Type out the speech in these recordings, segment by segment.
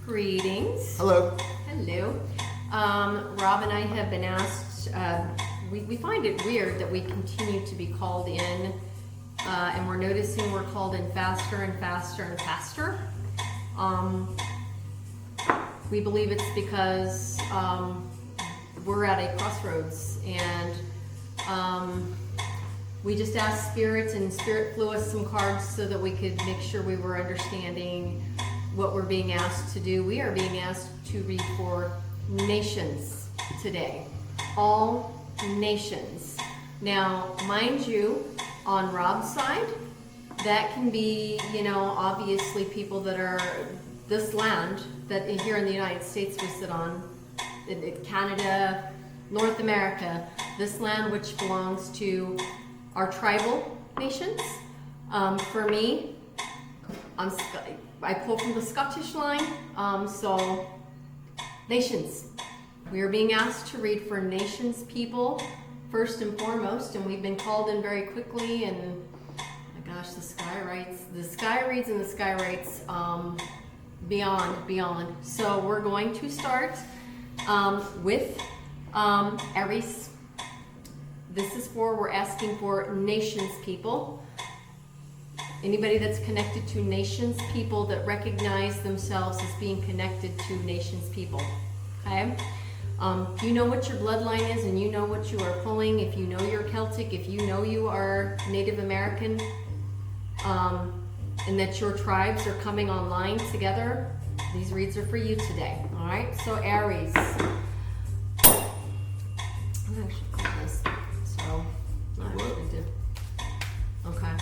Greetings. Hello. Hello. Rob and I have been asked, we find it weird that we continue to be called in, and we're noticing we're called in faster and faster and faster. We believe it's because we're at a crossroads, and we just asked spirits, and spirit flew us some cards so that we could make sure we were understanding what we're being asked to do. We are being asked to read for nations today. All nations. Now, mind you, on Rob's side, that can be, obviously people that are this land that here in the United States we sit on, in Canada, North America, this land which belongs to our tribal nations. For me, I pull from the Scottish line, so nations. We are being asked to read for nations, people, first and foremost, and we've been called in very quickly, and oh my gosh, the sky reads and the sky writes beyond. So we're going to start with Aries. This is we're asking for nations, people. Anybody that's connected to nations, people that recognize themselves as being connected to nations, people. Okay? You know what your bloodline is, and you know what you are pulling. If you know you're Celtic, if you know you are Native American, and that your tribes are coming online together, these reads are for you today. All right? So Aries. I'm actually call this. So I actually did. Okay.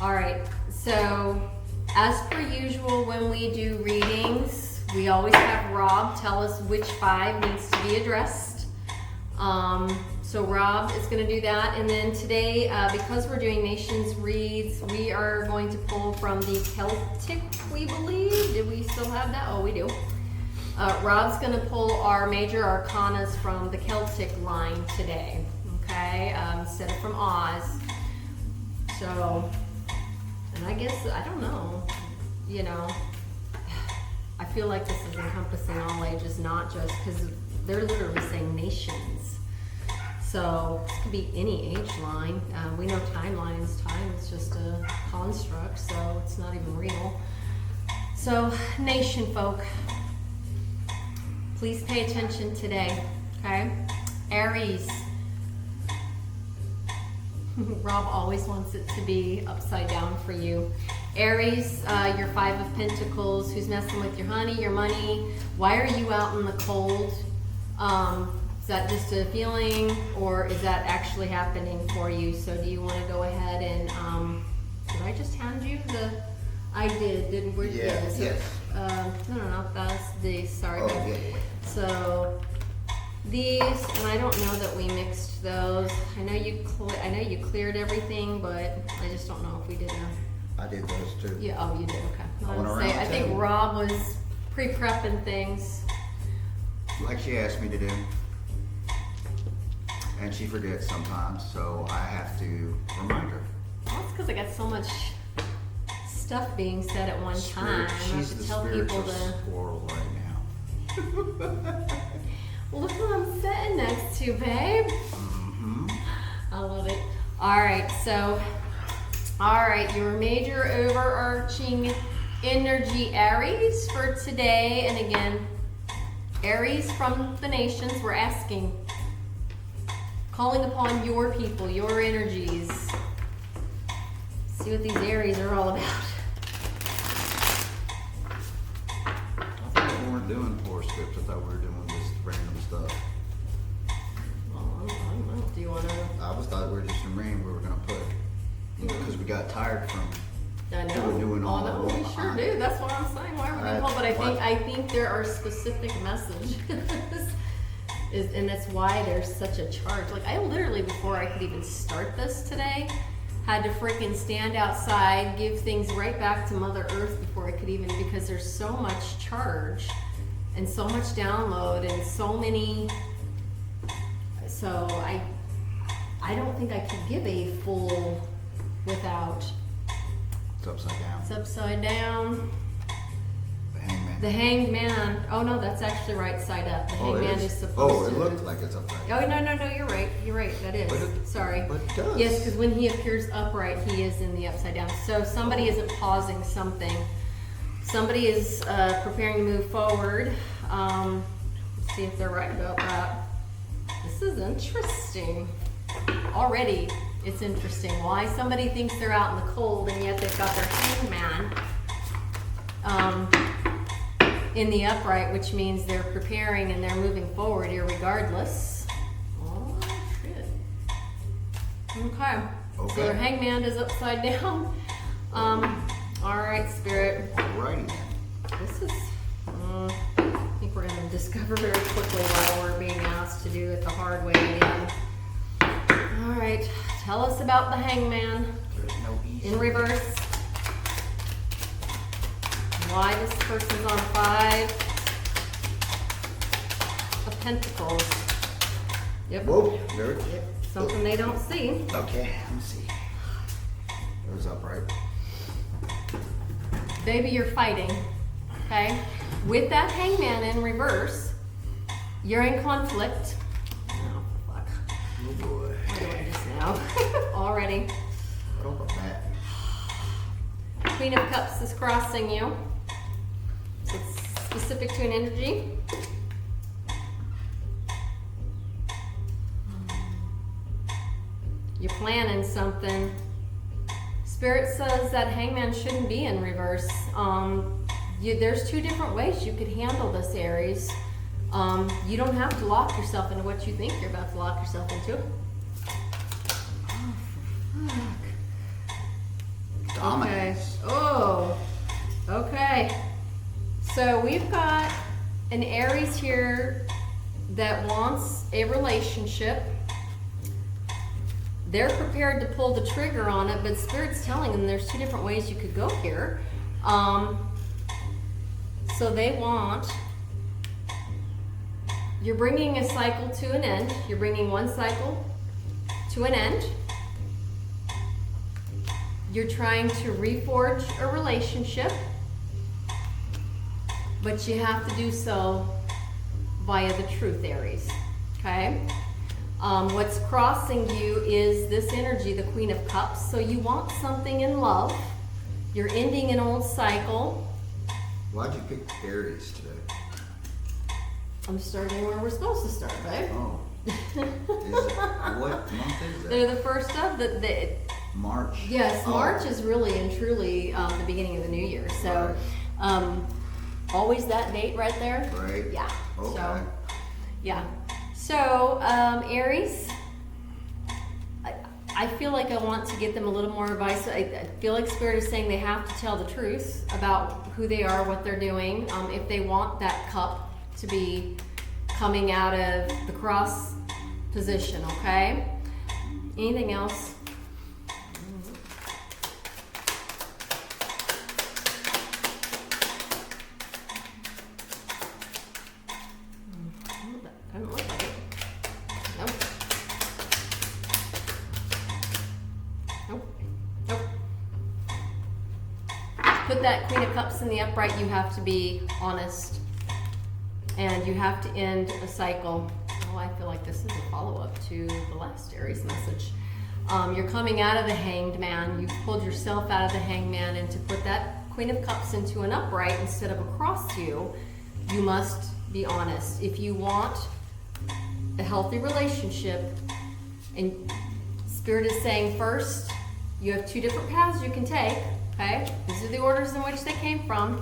All right, so as per usual, when we do readings, we always have Rob tell us which 5 needs to be addressed. So Rob is going to do that, and then today, because we're doing nations reads, we are going to pull from the Celtic, we believe. Did we still have that? Oh, we do. Rob's going to pull our major arcanas from the Celtic line today, okay, instead of from Oz. So... and I guess, I don't know, I feel like this is encompassing all ages, not just, because they're literally saying nations. So this could be any age line. We know timelines, time is just a construct, so it's not even real. So nation folk, please pay attention today, okay? Aries. Rob always wants it to be upside down for you. Aries, your 5 of Pentacles, who's messing with your honey, your money. Why are you out in the cold? Is that just a feeling, or is that actually happening for you? So do you want to go ahead and, did I just hand you the, I didn't we? Yeah, yes. No, that's the, sorry. Oh, yeah. So, these, and I don't know that we mixed those. I know you cleared everything, but I just don't know if we did a... I did those too. Yeah, oh, you did, okay. I went around I think too. Rob was pre-prepping things. Like she asked me to do. And she forgets sometimes, so I have to remind her. Well, that's because I got so much stuff being said at one time. I She's have the to tell people spiritual to... squirrel right now. Look who I'm sitting next to, babe. Mm-hmm. I love it. All right, your major overarching energy, Aries, for today. And again, Aries from the nations, we're asking, calling upon your people, your energies. See what these Aries are all about. I thought we weren't doing horoscopes. I thought we were doing just random stuff. Well, I don't know. Do you want to? I thought we were just in rain we were going to put, because we got tired from I know. doing all no, that. we sure do. That's what I'm saying. Why are we being called? But I think there are specific messages, and that's why there's such a charge. Like I literally, before I could even start this today, had to freaking stand outside, give things right back to Mother Earth before I could even, because there's so much charge and so much download and so many. So I don't think I could give a full without. It's upside down. It's upside down. The hangman The hanged man, oh no, that's actually right side up. The Oh, it hangman is? is supposed Oh, to. it looked like it's upright. Oh, no, you're right, that is. But it- Sorry. but it does. Yes, because when he appears upright, he is in the upside down. So somebody isn't pausing something. Somebody is preparing to move forward. Let's see if they're right about that. This is interesting. Already, it's interesting. Why somebody thinks they're out in the cold and yet they've got their hangman in the upright, which means they're preparing and they're moving forward irregardless. Oh, shit. Okay. So Okay. their hangman is upside down. All right, Spirit. Alrighty then. This is, I think we're gonna discover very quickly why we're being asked to do it the hard way again. All right, tell us about the hangman There's no easy. in reverse. Why this person's on 5 of Pentacles. Yep. Whoa, there it Yep. Something they don't see. Okay, let me see. It was upright. Baby, you're fighting, okay? With that hangman in reverse, you're in conflict. Oh, fuck. Oh boy. What do I just now? Already. What about that? Queen of Cups is crossing you. So it's specific to an energy. You're planning something. Spirit says that hangman shouldn't be in reverse. There's 2 different ways you could handle this, Aries. You don't have to lock yourself into what you think you're about to lock yourself into. Oh, fuck. Dominance. Okay. Oh, okay. So we've got an Aries here that wants a relationship. They're prepared to pull the trigger on it, but Spirit's telling them there's 2 different ways you could go here. So they want, you're bringing a cycle to an end. You're bringing one cycle to an end. You're trying to reforge a relationship, but you have to do so via the truth, Aries, okay? What's crossing you is this energy, the Queen of Cups. So you want something in love. You're ending an old cycle. Why'd you pick Aries today? I'm starting where we're supposed to start, babe. Oh. What month is They're that? the first of the March. yes, Oh. March is really and truly the beginning of the new year. So always that date right there. Right. Yeah. Okay. So, yeah. So, Aries, I feel like I want to get them a little more advice. I feel like Spirit is saying they have to tell the truth about who they are, what they're doing, if they want that cup to be coming out of the cross position, okay? Anything else? I don't look like it. Nope. Nope. Nope. To put that Queen of Cups in the upright, you have to be honest. And you have to end a cycle. Oh, I feel like this is a follow-up to the last Aries message. You're coming out of the Hanged Man. You've pulled yourself out of the Hangman, and to put that Queen of Cups into an upright instead of across you must be honest. If you want a healthy relationship, and Spirit is saying first, you have 2 different paths you can take, okay? These are the orders in which they came from.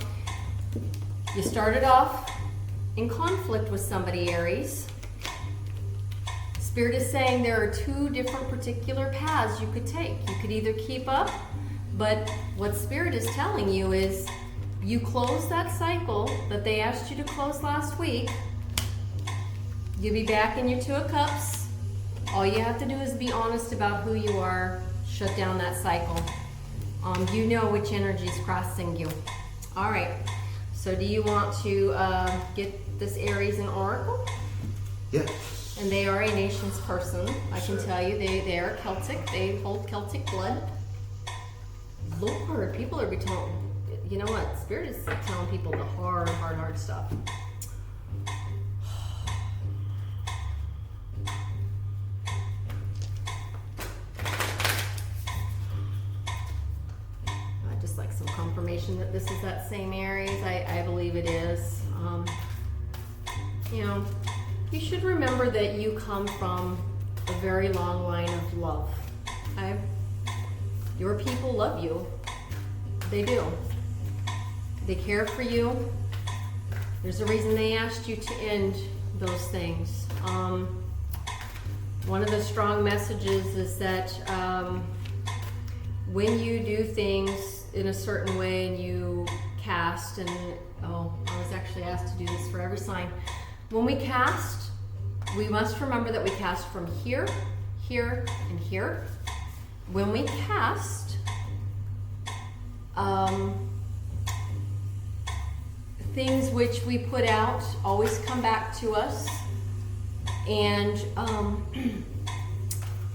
You started off in conflict with somebody, Aries. Spirit is saying there are 2 different particular paths you could take. You could either keep up, but what Spirit is telling you is you close that cycle that they asked you to close last week. You'll be back in your 2 of Cups. All you have to do is be honest about who you are. Shut down that cycle. You know which energy is crossing you. All right. So do you want to get this Aries an oracle? Yes. And they are a nation's person. I can tell you they are Celtic. They hold Celtic blood. Lord, people are being told, you know what? Spirit is telling people the hard stuff. I just like some confirmation that this is that same Aries. I believe it is. You know, you should remember that you come from a very long line of love. Okay? Your people love you. They do. They care for you. There's a reason they asked you to end those things. One of the strong messages is that when you do things in a certain way and you cast, and I was actually asked to do this for every sign. When we cast, we must remember that we cast from here, here, and here. When we cast, things which we put out always come back to us. And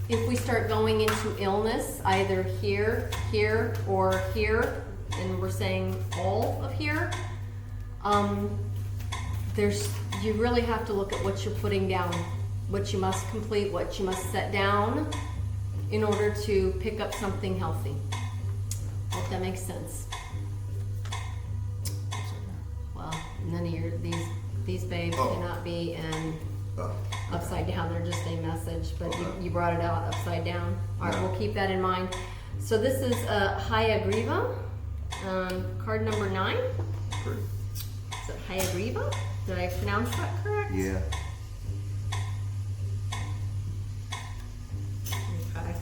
if we start going into illness, either here, here, or here, and we're saying all of here, you really have to look at what you're putting down, what you must complete, what you must set down in order to pick up something healthy. Hope that makes sense. Well, none of these babes cannot be in upside down. They're just a message, but you brought it out upside down. All right, we'll keep that in mind. So this is Hayagriva, card number 9. Correct. Is it Hayagriva? Did I pronounce that correct? Yeah. Okay.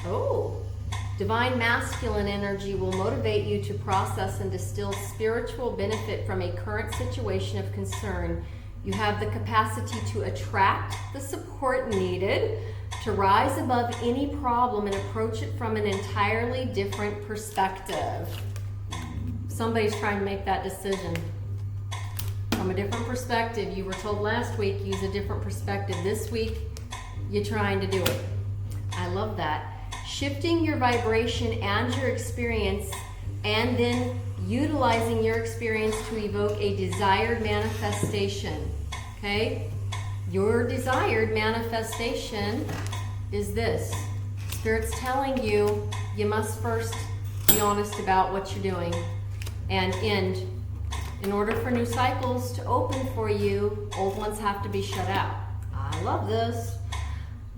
Oh, divine masculine energy will motivate you to process and distill spiritual benefit from a current situation of concern. You have the capacity to attract the support needed to rise above any problem and approach it from an entirely different perspective. Somebody's trying to make that decision from a different perspective. You were told last week, use a different perspective. This week, you're trying to do it. I love that. Shifting your vibration and your experience, and then utilizing your experience to evoke a desired manifestation. Okay? Your desired manifestation is this. Spirit's telling you, you must first be honest about what you're doing and end. In order for new cycles to open for you, old ones have to be shut out. I love this.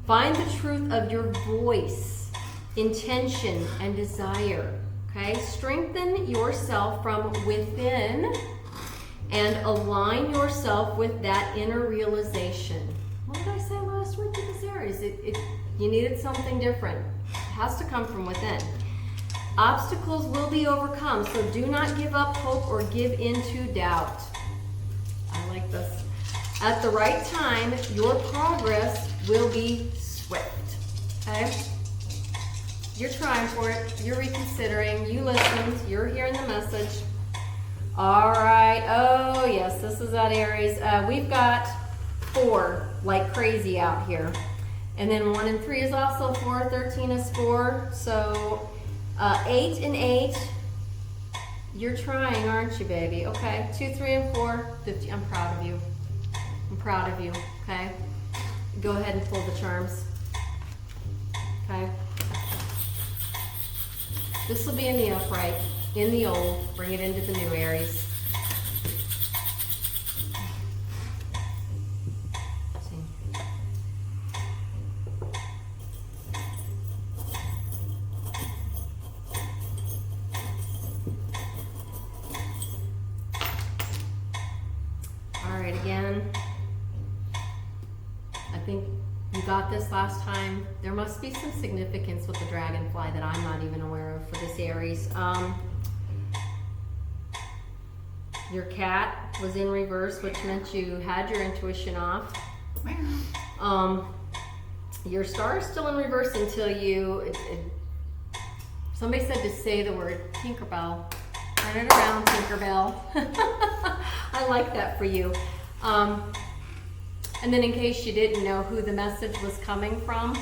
Find the truth of your voice, intention, and desire. Okay? Strengthen yourself from within and align yourself with that inner realization. What did I say last week with this Aries? You needed something different. It has to come from within. Obstacles will be overcome, so do not give up hope or give into doubt. I like this. At the right time, your progress will be swift. Okay? You're trying for it. You're reconsidering. You listened. You're hearing the message. All right. Oh, yes. This is that Aries. We've got 4 like crazy out here. And then 1 and 3 is also 4. 13 is 4. So 8 and 8. You're trying, aren't you, baby? Okay. 2, 3, and 4. 50. I'm proud of you. I'm proud of you. Okay. Go ahead and pull the charms. Okay. This will be in the upright, in the old, bring it into the new Aries. See. All right, again, I think you got this last time. There must be some significance with the dragonfly that I'm not even aware of for this Aries. Your cat was in reverse, which meant you had your intuition off. Your star is still in reverse until you... somebody said to say the word Tinkerbell. Turn it around, Tinkerbell. I like that for you. And then in case you didn't know who the message was coming from,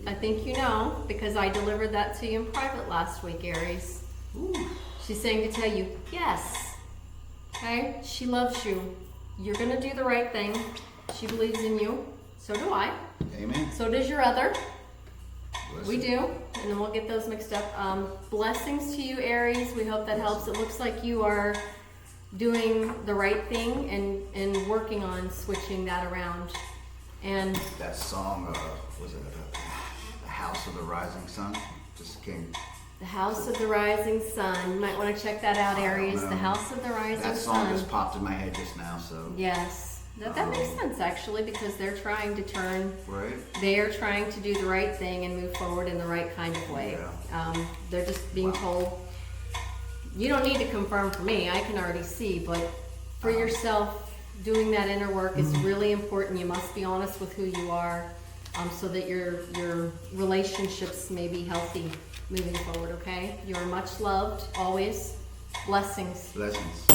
I think you know, because I delivered that to you in private last week, Aries. Ooh. She's saying to tell you, yes, okay? She loves you. You're gonna do the right thing. She believes in you. So do I. Amen. So does your other. Bless We you. do, and then we'll get those mixed up. Blessings to you, Aries. We hope that helps. It looks like you are doing the right thing and working on switching that around. And That song, was it The House of the Rising Sun? Just came. the House of the Rising Sun. You might want to check that out, Aries. know. The House of the Rising That song Sun. just popped in my head just now, so. Yes. That makes sense, actually, because they're trying to turn. Right? They are trying to do the right thing and move forward in the right kind of way. They're just being told, you don't need to confirm for me, I can already see, but for yourself, doing that inner work is really important. You must be honest with who you are, so that your relationships may be healthy moving forward, okay? You are much loved, always. Blessings. Blessings.